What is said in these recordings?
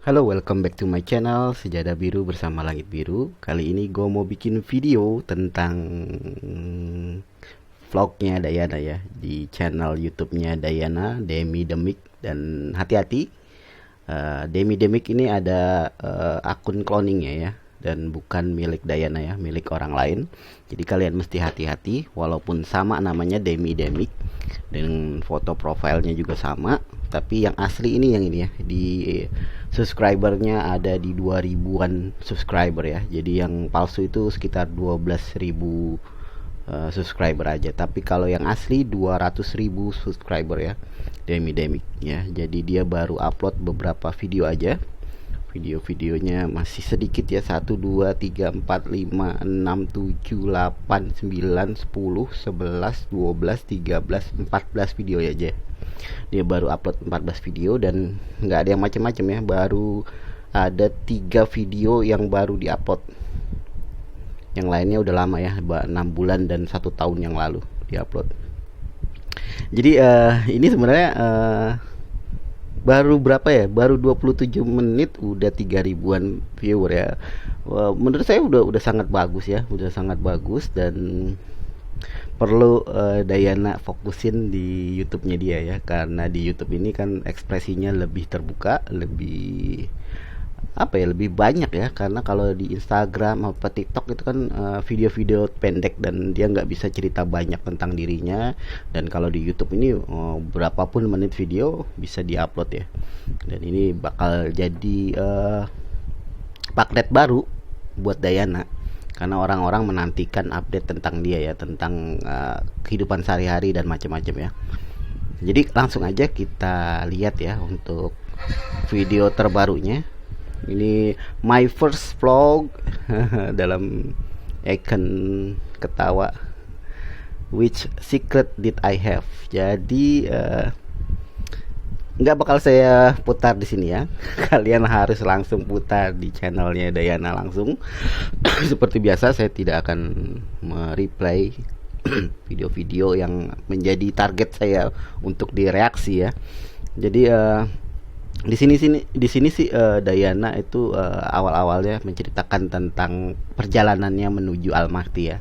Halo, welcome back to my channel Sejadah Biru bersama Langit Biru. Kali ini gue mau bikin video tentang vlognya Dayana ya, di channel YouTube-nya Dayana, Demi Demik. Dan hati-hati, Demi Demik ini ada akun cloningnya ya, dan bukan milik Dayana ya, milik orang lain. Jadi kalian mesti hati-hati, walaupun sama namanya Demi Demik dan foto profilnya juga sama, tapi yang asli ini yang ini ya, di subscribernya ada di 2000-an subscriber ya. Jadi yang palsu itu sekitar 12.000 subscriber aja. Tapi kalau yang asli 200.000 subscriber ya, Demi Demik ya. Jadi dia baru upload beberapa video aja. Video-videonya masih sedikit ya, 1 2 3 4 5 6 7 8 9 10 11 12 13 14 video ya aja. Dia baru upload 14 video dan nggak ada yang macam-macam ya, baru ada 3 video yang baru diupload. Yang lainnya udah lama ya, 6 bulan dan 1 tahun yang lalu diupload. Jadi ini sebenarnya baru berapa ya, baru 27 menit udah 3 ribuan viewer ya. Menurut saya udah sangat bagus ya, udah sangat bagus. Dan perlu Dayana fokusin di YouTube-nya dia ya, karena di YouTube ini kan ekspresinya lebih terbuka, lebih apa ya, lebih banyak ya. Karena kalau di Instagram apa TikTok itu kan video-video pendek dan dia nggak bisa cerita banyak tentang dirinya. Dan kalau di YouTube ini berapapun menit video bisa diupload ya. Dan ini bakal jadi magnet baru buat Dayana, karena orang-orang menantikan update tentang dia ya, tentang kehidupan sehari-hari dan macam-macam ya. Jadi langsung aja kita lihat ya untuk video terbarunya. Ini my first vlog dalam icon ketawa. Which secret did I have? Jadi nggak bakal saya putar di sini ya. Kalian harus langsung putar di channelnya Dayana langsung. Seperti biasa saya tidak akan mereplay video-video yang menjadi target saya untuk direaksi ya. Jadi di sini sih Dayana itu awal-awalnya menceritakan tentang perjalanannya menuju Almaty ya.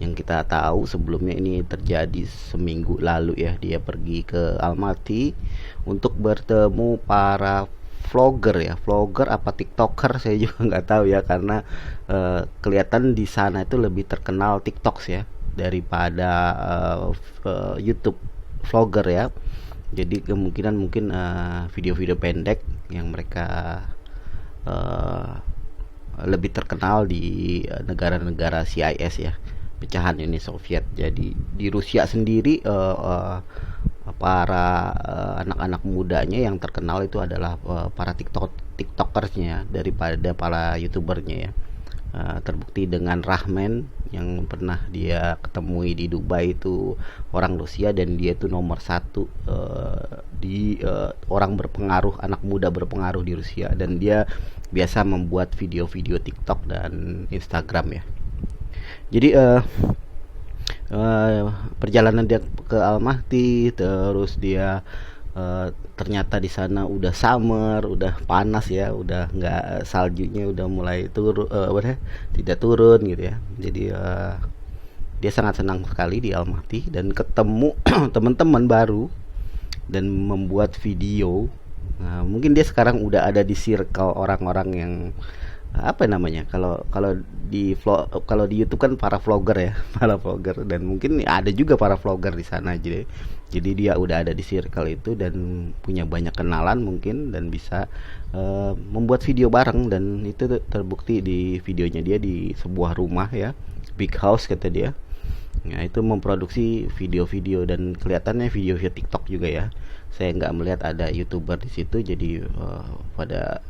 Yang kita tahu sebelumnya ini terjadi seminggu lalu ya, dia pergi ke Almaty untuk bertemu para vlogger ya, vlogger apa tiktoker saya juga nggak tahu ya, karena kelihatan di sana itu lebih terkenal TikToks ya daripada YouTube vlogger ya. Jadi kemungkinan mungkin video-video pendek yang mereka lebih terkenal di negara-negara CIS ya, pecahan Uni Soviet. Jadi di Rusia sendiri para anak-anak mudanya yang terkenal itu adalah para tiktokersnya daripada para youtubernya ya. Terbukti dengan Rahmen yang pernah dia ketemui di Dubai itu orang Rusia, dan dia itu nomor 1 di orang berpengaruh, anak muda berpengaruh di Rusia, dan dia biasa membuat video-video TikTok dan Instagram ya. Jadi perjalanan dia ke Almaty, terus dia ternyata di sana udah summer, udah panas ya, udah nggak, saljunya udah mulai turun, tidak turun gitu ya. Jadi dia sangat senang sekali di Almaty dan ketemu teman-teman baru dan membuat video. Nah, mungkin dia sekarang udah ada di circle orang-orang yang apa namanya, kalau kalau kalau di YouTube kan para vlogger ya, para vlogger, dan mungkin ada juga para vlogger di sana. Jadi dia udah ada di circle itu dan punya banyak kenalan mungkin, dan bisa membuat video bareng. Dan itu terbukti di videonya dia di sebuah rumah ya, big house kata dia. Nah, itu memproduksi video-video dan kelihatannya video-video TikTok juga ya. Saya nggak melihat ada YouTuber di situ. Jadi pada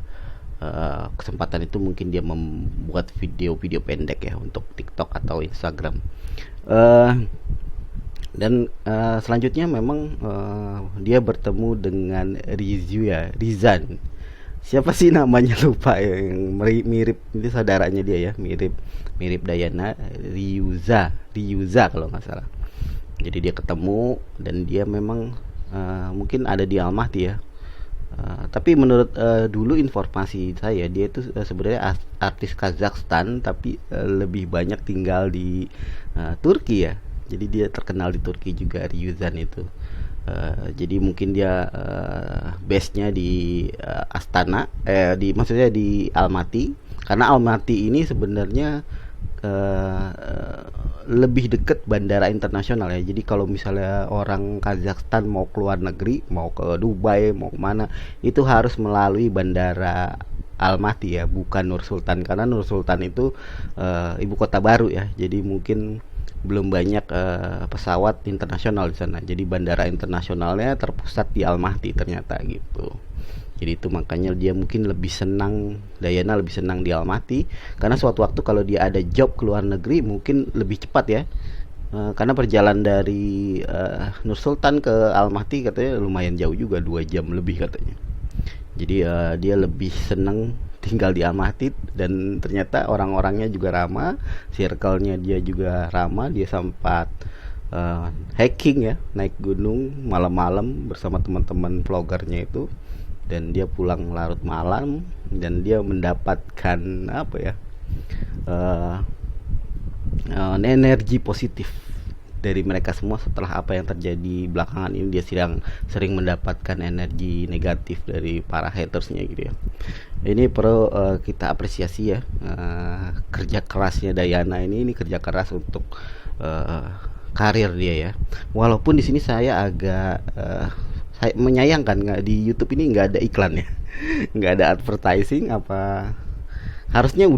kesempatan itu mungkin dia membuat video-video pendek ya untuk TikTok atau Instagram. Dan selanjutnya memang dia bertemu dengan Rizan. Siapa sih namanya, lupa ya, yang mirip itu saudaranya dia ya, mirip mirip Dayana, Ryuza kalau nggak salah. Jadi dia ketemu dan dia memang mungkin ada di Almaty ya. Tapi menurut dulu informasi saya dia itu sebenarnya artis Kazakhstan tapi lebih banyak tinggal di Turki ya. Jadi dia terkenal di Turki juga, Ryuzan itu. Jadi mungkin dia base-nya di Astana, di maksudnya di Almaty. Karena Almaty ini sebenarnya lebih dekat bandara internasional ya. Jadi kalau misalnya orang Kazakhstan mau keluar negeri, mau ke Dubai, mau kemana, itu harus melalui bandara Almaty ya, bukan Nur Sultan. Karena Nur Sultan itu ibu kota baru ya. Jadi mungkin belum banyak pesawat internasional di sana. Jadi bandara internasionalnya terpusat di Almaty ternyata gitu. Jadi itu makanya dia mungkin lebih senang, Dayana lebih senang di Almaty karena suatu waktu kalau dia ada job ke luar negeri mungkin lebih cepat ya. Karena perjalanan dari Nur Sultan ke Almaty katanya lumayan jauh juga, 2 jam lebih katanya. Jadi dia lebih senang tinggal di Almaty dan ternyata orang-orangnya juga ramah, circle-nya dia juga ramah. Dia sempat hiking ya, naik gunung malam-malam bersama teman-teman vlogernya itu, dan dia pulang larut malam dan dia mendapatkan apa ya, energi positif dari mereka semua. Setelah apa yang terjadi belakangan ini, dia sering mendapatkan energi negatif dari para hatersnya gitu ya. Ini perlu kita apresiasi ya, kerja kerasnya Dayana ini kerja keras untuk karir dia ya. Walaupun di sini saya agak saya menyayangkan di YouTube ini nggak ada iklan ya, nggak ada advertising. Harusnya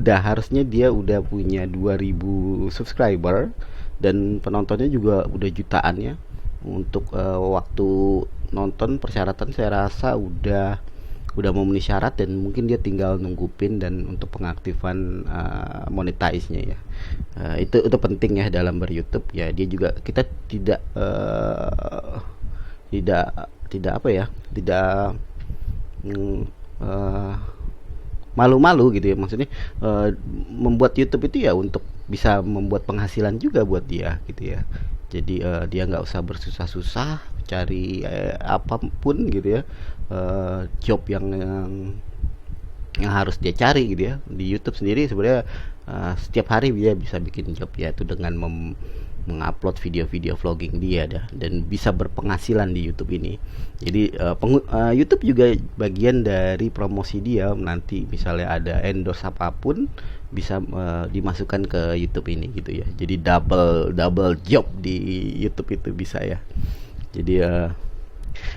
dia udah punya 2000 subscriber dan penontonnya juga udah jutaan ya. Untuk waktu nonton persyaratan saya rasa udah memenuhi syarat, dan mungkin dia tinggal nunggu pin dan untuk pengaktifan monetize-nya ya. Itu penting ya dalam ber-YouTube ya. Dia juga, kita tidak apa ya, tidak malu-malu gitu ya. Maksudnya membuat YouTube itu ya untuk bisa membuat penghasilan juga buat dia gitu ya. Jadi dia nggak usah bersusah-susah cari apapun gitu ya, job yang harus dia cari gitu ya. Di YouTube sendiri sebenarnya setiap hari dia bisa bikin job ya, itu dengan mengupload video-video vlogging dia dan bisa berpenghasilan di YouTube ini. Jadi YouTube juga bagian dari promosi dia. Nanti misalnya ada endorse apapun bisa dimasukkan ke YouTube ini gitu ya. Jadi double job di YouTube itu bisa ya. Jadi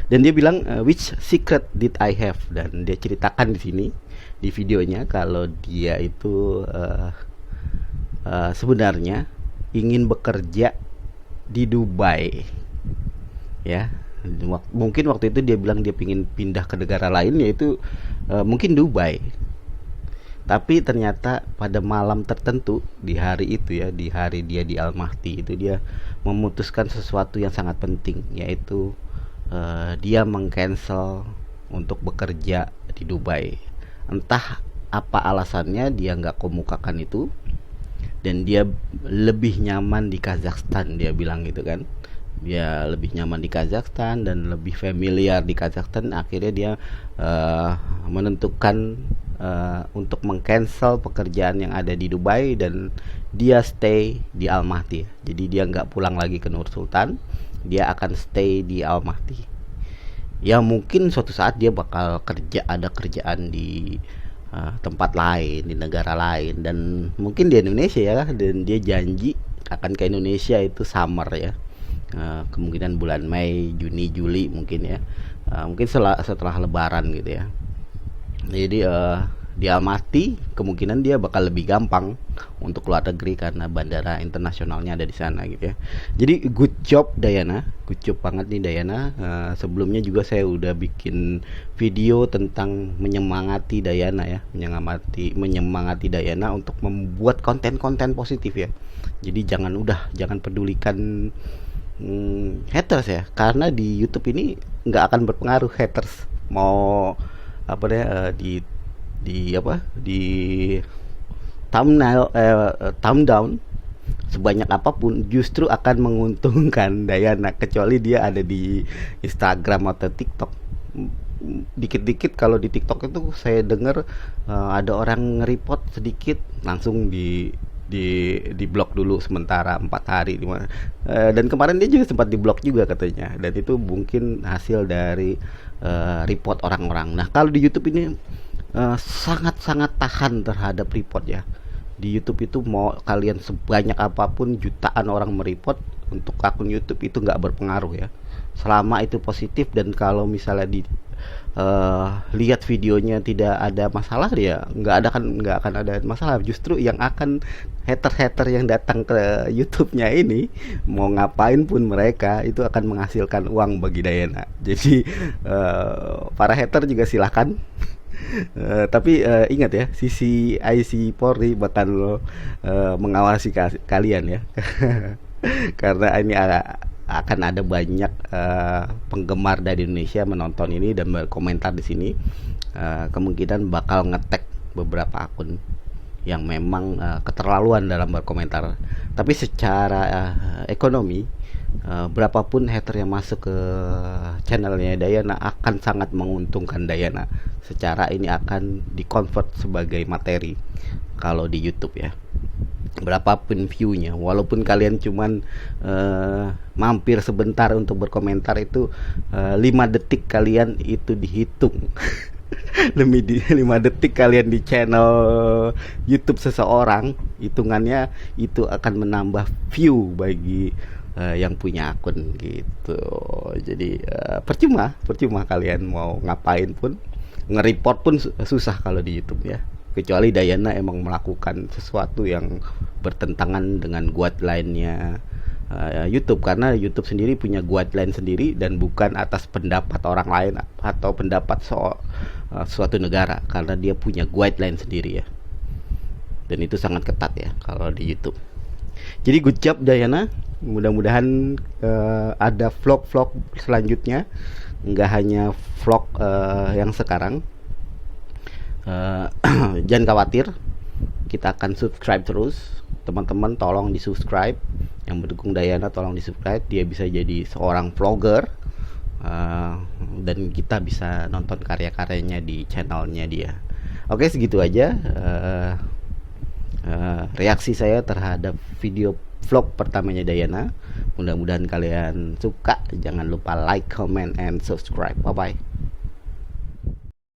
dan dia bilang which secret did I have, dan dia ceritakan di sini di videonya kalau dia itu sebenarnya ingin bekerja di Dubai ya. Mungkin waktu itu dia bilang dia ingin pindah ke negara lain, yaitu mungkin Dubai. Tapi ternyata pada malam tertentu di hari itu ya, di hari dia di Almaty itu, dia memutuskan sesuatu yang sangat penting, yaitu dia meng-cancel untuk bekerja di Dubai. Entah apa alasannya, dia nggak kemukakan itu, dan dia lebih nyaman di Kazakhstan, dia bilang gitu kan. Dia lebih nyaman di Kazakhstan dan lebih familiar di Kazakhstan. Akhirnya dia menentukan untuk meng-cancel pekerjaan yang ada di Dubai dan dia stay di Almaty. Jadi dia nggak pulang lagi ke Nur Sultan, dia akan stay di Almaty. Ya mungkin suatu saat dia bakal ada kerjaan di tempat lain, di negara lain, dan mungkin di Indonesia ya. Dan dia janji akan ke Indonesia itu summer ya, kemungkinan bulan Mei, Juni, Juli mungkin ya, mungkin setelah Lebaran gitu ya. Jadi di Almaty kemungkinan dia bakal lebih gampang untuk keluar negeri karena bandara internasionalnya ada di sana gitu ya. Jadi good job Dayana, good job banget nih Dayana. Sebelumnya juga saya udah bikin video tentang menyemangati Dayana ya, menyemangati Dayana untuk membuat konten-konten positif ya. Jadi jangan pedulikan haters ya, karena di YouTube ini nggak akan berpengaruh haters mau apa deh, di thumbnail, thumb down sebanyak apapun justru akan menguntungkan Dayana, kecuali dia ada di Instagram atau TikTok. dikit-dikit kalau di TikTok itu saya dengar ada orang nge-report sedikit langsung di blok dulu sementara 4 hari dan kemarin dia juga sempat di blok juga katanya, dan itu mungkin hasil dari report orang-orang. Nah kalau di YouTube ini sangat-sangat tahan terhadap report ya. Di YouTube itu mau kalian sebanyak apapun jutaan orang mereport, untuk akun YouTube itu nggak berpengaruh ya, selama itu positif. Dan kalau misalnya di lihat videonya tidak ada masalah, ya nggak akan ada masalah. Justru yang akan hater-hater yang datang ke YouTube-nya ini, mau ngapain pun mereka itu akan menghasilkan uang bagi Dayana. Jadi para hater juga silakan. Tapi ingat ya, sisi IC Polri bakal mengawasi kalian ya. Karena ini akan ada banyak penggemar dari Indonesia menonton ini dan berkomentar di sini. Kemungkinan bakal ngetek beberapa akun yang memang keterlaluan dalam berkomentar. Tapi secara ekonomi, berapapun hater yang masuk ke channelnya Dayana akan sangat menguntungkan Dayana. Secara ini akan di-convert sebagai materi kalau di YouTube ya. Berapapun viewnya, walaupun kalian cuman mampir sebentar untuk berkomentar, itu 5 detik kalian itu dihitung. Lebih 5 detik kalian di channel YouTube seseorang, hitungannya itu akan menambah view bagi yang punya akun gitu. Jadi percuma kalian mau ngapain pun, nge-report pun susah kalau di YouTube ya. Kecuali Dayana emang melakukan sesuatu yang bertentangan dengan guideline-nya YouTube, karena YouTube sendiri punya guideline sendiri dan bukan atas pendapat orang lain atau pendapat suatu negara, karena dia punya guideline sendiri ya. Dan itu sangat ketat ya kalau di YouTube. Jadi good job Dayana. Mudah-mudahan ada vlog-vlog selanjutnya, nggak hanya vlog yang sekarang. Jangan khawatir, kita akan subscribe terus. Teman-teman tolong di subscribe, yang mendukung Dayana tolong di subscribe. Dia bisa jadi seorang vlogger, dan kita bisa nonton karya-karyanya di channelnya dia. Oke, segitu aja reaksi saya terhadap video vlog pertamanya Dayana. Mudah-mudahan kalian suka. Jangan lupa like, comment, and subscribe. Bye bye.